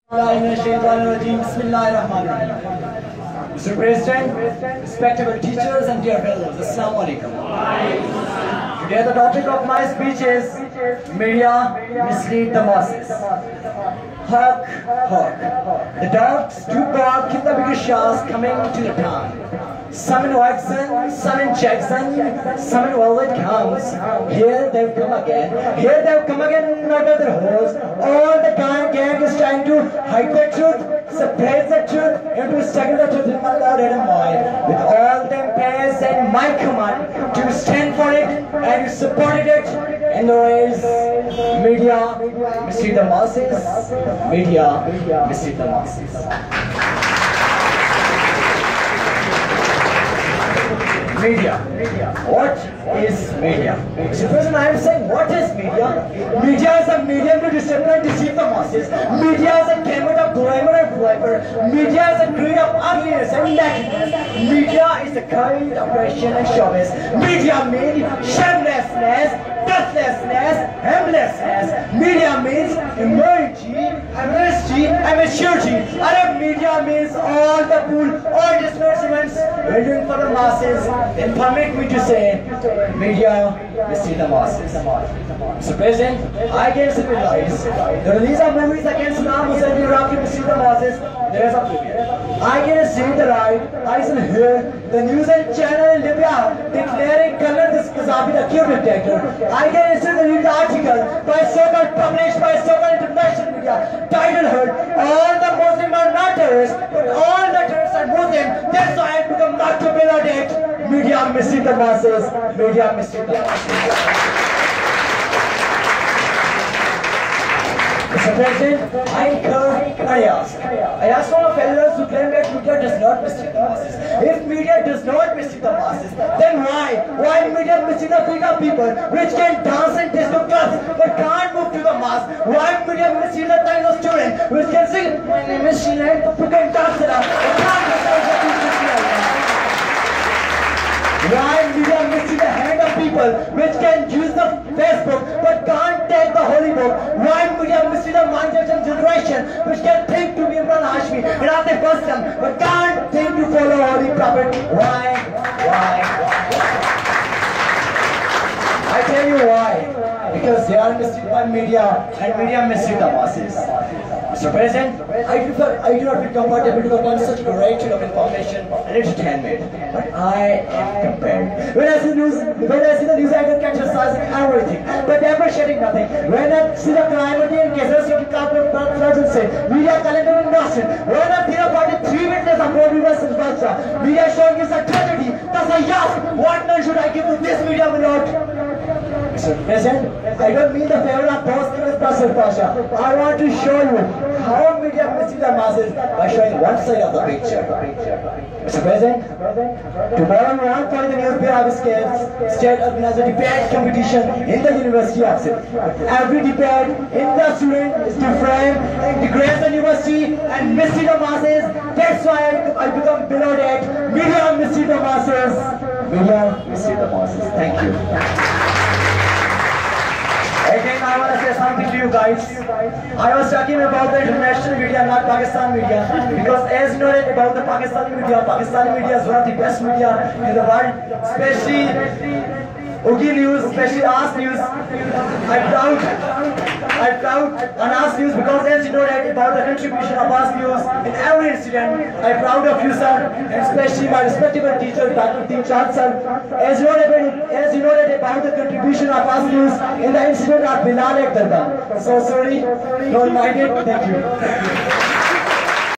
Mr. President, respectable teachers and dear fellows, Assalamu alaikum. Today the topic of my speech is media mislead the masses. Hark, hark. The dogs do bark in the biggest showers coming to the town. Some in Waxon, some in Jackson, some in Wallet comes. Here they've come again. Here they've come again, not other holes. All the gang is trying to hide the truth, suppress the truth, and to struggle the truth in my loud and mind. With all them players and my command to stand for it and support it. And there is media mislead the masses. Media mislead the masses. Media. What is media? So first I am saying, what is media? Media is a medium to disturb and deceive the masses. Media is a gamut of glamour and flavor. Media is a creed of ugliness and nakedness. Media is the kind of oppression and chauvinism. Media means shamelessness, dustlessness, aimlessness. Media means immaturity, immaturity. And media means all the fool, all discouragements waiting for the masses. Then permit me to say, media mislead the masses. Mr. President, I can civilize. The release of movies against Saddam Hussein Iraqi mislead the masses. There is a preview. I can see the right. I can hear the news and channel in Libya declaring color this Gaddafi the cute dictator. I can see the news article by so-called published by so-called international media titled heard all the Muslims are not terrorists, but all the terrorists are Muslim. That's why I become not to below date. Media mislead the masses. Media mislead the masses. Mr. President, I ask all of fellows who claim that media does not mislead the masses. If media does not mislead the masses, then why? Why media mislead the freedom people, which can dance and disco clubs, but can't move to the mass? Why media mislead the tongue of students, which can sing, my name is Sheila, who can dance it up, but can't decide what to do? Why media mislead the hand of people, which can use the Facebook, but can't take the holy book? Why media mislead the mindset and generation, which can think to be Imran Hashmi and Atif Aslam, but can't think to follow holy prophet? Why? I tell you why. Because they are misled by media, and media mislead the masses. Mr. President, I do not feel comfortable to combine such great of information and entertainment, but I am compelled. When I see the news, I get criticizing everything, but never shedding nothing. When I see the calamity and cases of the government say, media calendar in Boston. When I see the party 3 witnesses of more viewers in Basra, media showing is a tragedy. Thus I ask, what name should I give to this media without? Mr. President, I don't mean the favor of Pastor Pasha. I want to show you how media mislead the masses by showing one side of the picture. Mr. President, tomorrow we want for the News Bureau of State organizes a debate competition in the University of Sydney. Every debate in the student is to frame, degrade the university and mislead the masses. That's why I become below that. Media mislead the masses. Media mislead the masses. Thank you. Again, I want to say something to you guys. I was talking about the international media, not Pakistan media, because as you know about the Pakistani media is one of the best media in the world, especially Ugi News, especially Ask News. I'm proud on Ask News because as you know about the contribution of Ask News in every incident. I'm proud of you, sir, and especially my respectable teacher, Dr. T. Chand, sir. As you know about the contribution of Ask News in the incident of Bilal Ek Dargah. So sorry, don't mind it. Thank you.